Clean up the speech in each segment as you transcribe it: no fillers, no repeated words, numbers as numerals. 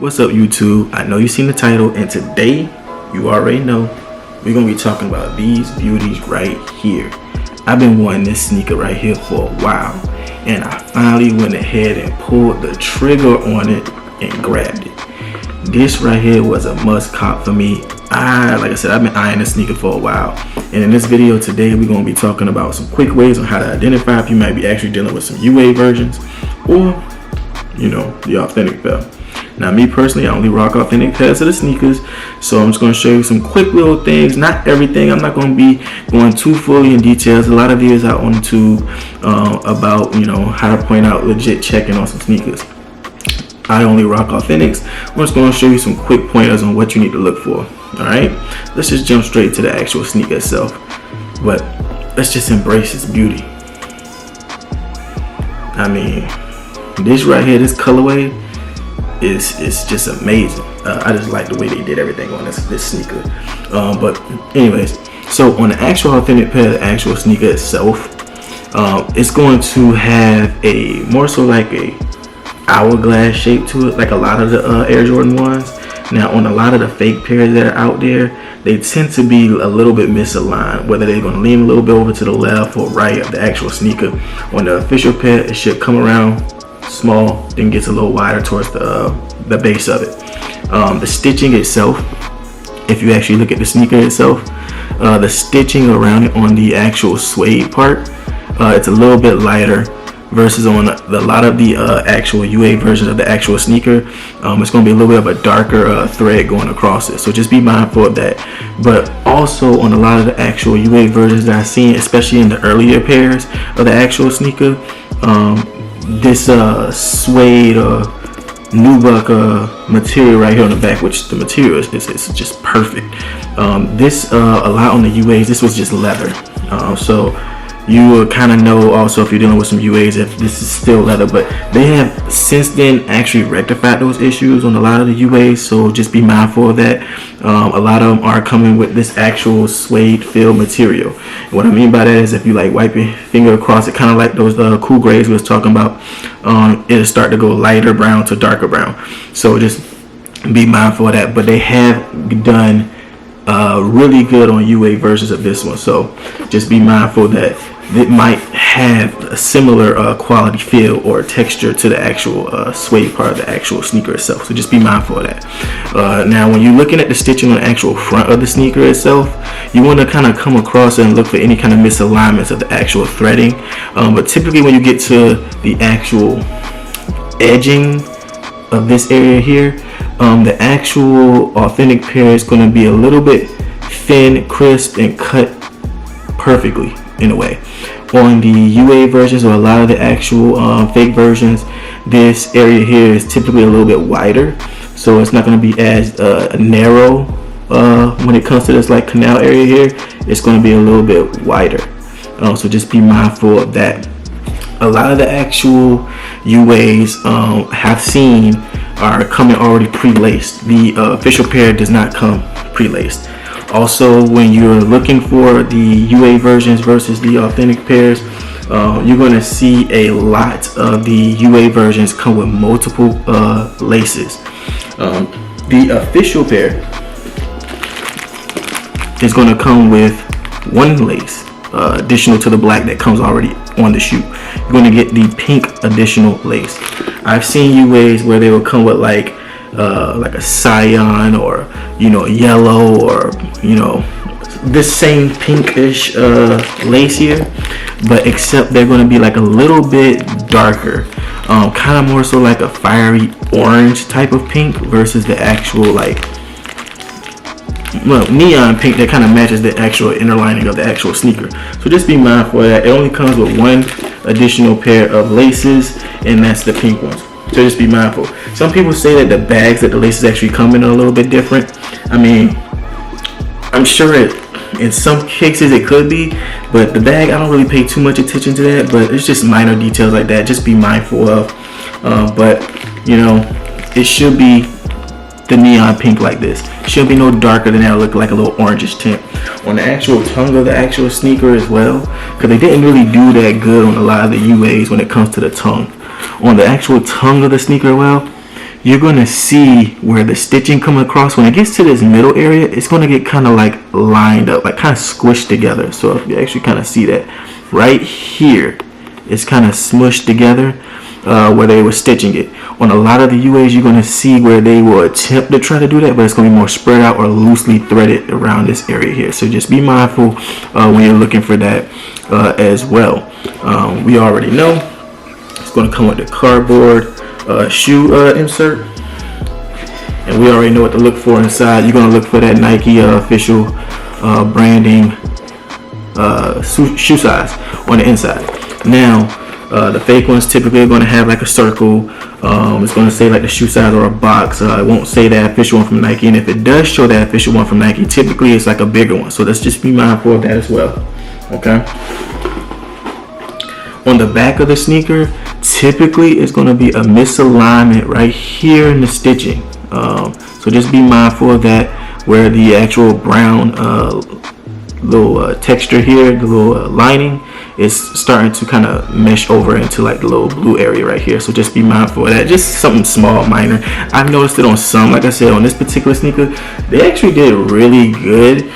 What's up, YouTube? I know you've seen the title, and today, you already know, we're going to be talking about these beauties right here. I've been wanting this sneaker right here for a while, and I finally went ahead and pulled the trigger on it and grabbed it. This right here was a must cop for me. Like I said, I've been eyeing this sneaker for a while, and in this video today, we're going to be talking about some quick ways on how to identify if you might be actually dealing with some UA versions or, the authentic pair. Now, me personally, I only rock authentic pairs of the sneakers, so I'm just going to show you some quick little things. Not everything. I'm not going to be going too fully in details. A lot of videos out on YouTube about, how to point out legit checking on some sneakers. I only rock authentics. I'm just going to show you some quick pointers on what you need to look for. All right, let's just jump straight to the actual sneaker itself. But let's just embrace its beauty. I mean, this right here, this colorway, it's just amazing. I just like the way they did everything on this sneaker. But anyways, so on the actual authentic pair, the actual sneaker itself, it's going to have a more so like a hourglass shape to it, like a lot of the Air Jordan ones. Now, on a lot of the fake pairs that are out there, they tend to be a little bit misaligned, whether they're going to lean a little bit over to the left or right of the actual sneaker. On the official pair, it should come around small, then gets a little wider towards the base of it. The stitching itself, if you actually look at the sneaker itself, the stitching around it on the actual suede part, it's a little bit lighter versus on a lot of the actual UA versions of the actual sneaker. It's going to be a little bit of a darker thread going across it, so just be mindful of that. But also on a lot of the actual UA versions that I've seen, especially in the earlier pairs of the actual sneaker, this suede nubuck material right here on the back, which the material is just perfect. This a lot on the UAs, this was just leather, so you will kind of know also if you're dealing with some UAs if this is still leather. But they have since then actually rectified those issues on a lot of the UAs, so just be mindful of that. A lot of them are coming with this actual suede feel material. And what I mean by that is if you like wipe your finger across it, kind of like those cool grays we was talking about, it'll start to go lighter brown to darker brown, so just be mindful of that. But they have done really good on UA versions of this one, so just be mindful that it might have a similar quality feel or texture to the actual suede part of the actual sneaker itself, so just be mindful of that. Now, when you're looking at the stitching on the actual front of the sneaker itself, you want to kind of come across and look for any kind of misalignments of the actual threading, but typically when you get to the actual edging of this area here, the actual authentic pair is going to be a little bit thin, crisp, and cut perfectly in a way. On the UA versions or a lot of the actual fake versions, this area here is typically a little bit wider, so it's not going to be as narrow when it comes to this like canal area here. It's going to be a little bit wider, so just be mindful of that. A lot of the actual UAs have seen are coming already pre-laced. The official pair does not come pre-laced. Also, when you're looking for the UA versions versus the authentic pairs, you're going to see a lot of the UA versions come with multiple laces. The official pair is going to come with one lace additional to the black that comes already on the shoe. You're going to get the pink additional lace. I've seen UAs where they will come with like a cyan or yellow or this same pinkish lace here, but except they're going to be like a little bit darker, kind of more so like a fiery orange type of pink versus the actual neon pink that kind of matches the actual inner lining of the actual sneaker. So just be mindful of that. It only comes with one additional pair of laces, and that's the pink ones. So just be mindful. Some people say that the bags that the laces actually come in are a little bit different. I mean, I'm sure in some cases it could be, but the bag, I don't really pay too much attention to that, but it's just minor details like that. Just be mindful of. But it should be the neon pink like this. It should be no darker than that. Look like a little orangish tint on the actual tongue of the actual sneaker as well, because they didn't really do that good on a lot of the UAs when it comes to the tongue. On the actual tongue of the sneaker, well, you're going to see where the stitching comes across. When it gets to this middle area, it's going to get kind of like lined up, like kind of squished together. So if you actually kind of see that right here, it's kind of smushed together where they were stitching it. On a lot of the UAs, you're going to see where they will attempt to try to do that, but it's going to be more spread out or loosely threaded around this area here. So just be mindful when you're looking for that as well. We already know it's going to come with the cardboard shoe insert, and we already know what to look for inside. You're going to look for that Nike official branding shoe size on the inside. Now the fake ones typically are going to have like a circle. It's going to say like the shoe size or a box. It won't say that official one from Nike, and if it does show that official one from Nike, typically it's like a bigger one. So let's just be mindful of that as well. Okay. On the back of the sneaker, typically it's going to be a misalignment right here in the stitching. So just be mindful of that, where the actual brown little texture here, the little lining, is starting to kind of mesh over into like the little blue area right here. So just be mindful of that. Just something small, minor. I've noticed it on some, like I said, on this particular sneaker, they actually did really good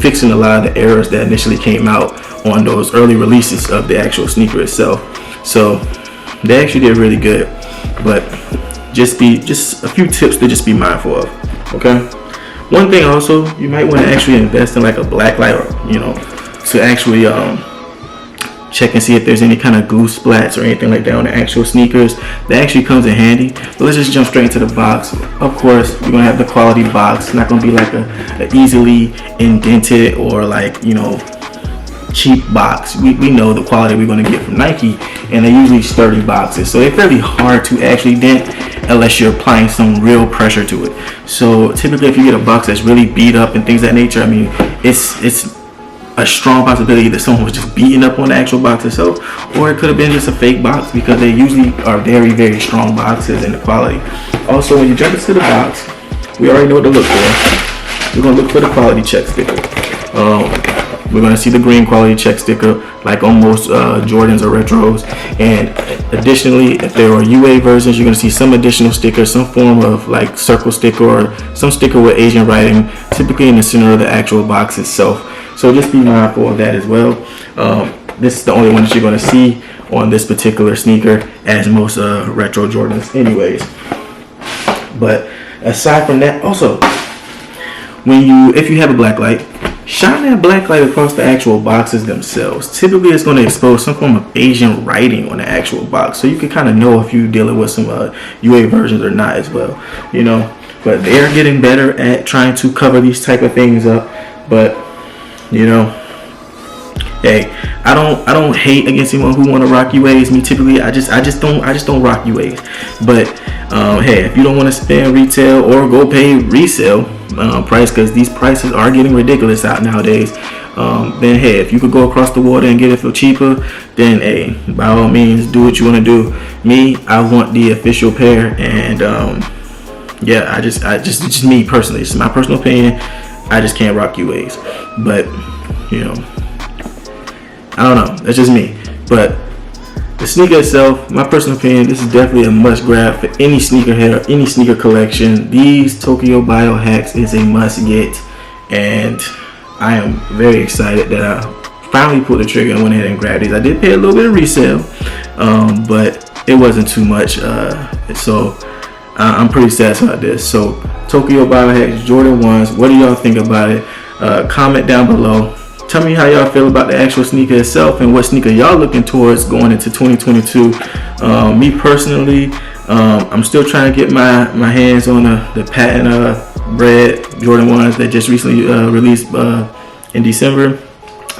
fixing a lot of the errors that initially came out on those early releases of the actual sneaker itself. So they actually did really good, but just a few tips to just be mindful of. Okay. One thing also, you might want to actually invest in like a black light, or to actually check and see if there's any kind of glue splats or anything like that on the actual sneakers. That actually comes in handy. But let's just jump straight into the box. Of course, you're gonna have the quality box. It's not gonna be like a easily indented or like cheap box. We know the quality we're going to get from Nike, and they're usually sturdy boxes, so they're fairly hard to actually dent unless you're applying some real pressure to it. So typically if you get a box that's really beat up and things of that nature, I mean, it's a strong possibility that someone was just beating up on the actual box itself, or it could have been just a fake box, because they usually are very, very strong boxes in the quality. Also, when you jump into the box, we already know what to look for. We're going to look for the quality check sticker. We're going to see the green quality check sticker like on most Jordans or retros. And additionally, if there are UA versions, you're going to see some additional sticker, some form of like circle sticker or some sticker with Asian writing, typically in the center of the actual box itself. So just be mindful of that as well. This is the only one that you're going to see on this particular sneaker, as most retro Jordans anyways. But aside from that, also, if you have a black light, shine that black light across the actual boxes themselves. Typically it's going to expose some form of Asian writing on the actual box, so you can kind of know if you're dealing with some UA versions or not as well, but they're getting better at trying to cover these type of things up. But hey, I don't hate against anyone who want to rock UAs. Me typically, I just don't rock UAs. But hey, if you don't want to spend retail or go pay resale price, because these prices are getting ridiculous out nowadays, then hey, if you could go across the water and get it for cheaper, then hey, by all means, do what you want to do. Me, I want the official pair, and yeah, it's just me personally. It's my personal opinion. I just can't rock UAs, but I don't know. That's just me. But the sneaker itself, my personal opinion, this is definitely a must grab for any sneakerhead or any sneaker collection. These Tokyo Biohacks is a must get, and I am very excited that I finally pulled the trigger and went ahead and grabbed these. I did pay a little bit of resale, but it wasn't too much, so I'm pretty satisfied with this. So Tokyo Biohacks Jordan 1s, what do y'all think about it? Comment down below. Tell me how y'all feel about the actual sneaker itself, and what sneaker y'all looking towards going into 2022. Me personally, I'm still trying to get my hands on the patent bred Jordan 1s that just recently released in December.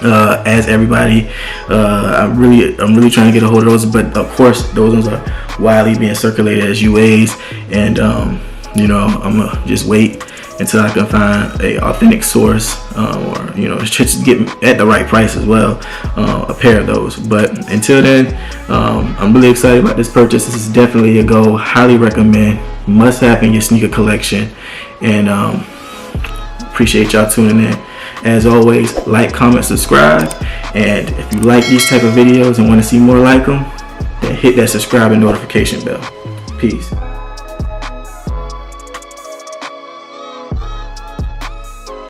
As everybody, I'm really trying to get a hold of those, but of course those ones are widely being circulated as UAs, and I'm gonna just wait until I can find a authentic source, or just get at the right price as well, a pair of those. But until then, I'm really excited about this purchase. This is definitely a go. Highly recommend. Must have in your sneaker collection, and appreciate y'all tuning in. As always, like, comment, subscribe, and if you like these type of videos and want to see more like them, then hit that subscribe and notification bell. Peace.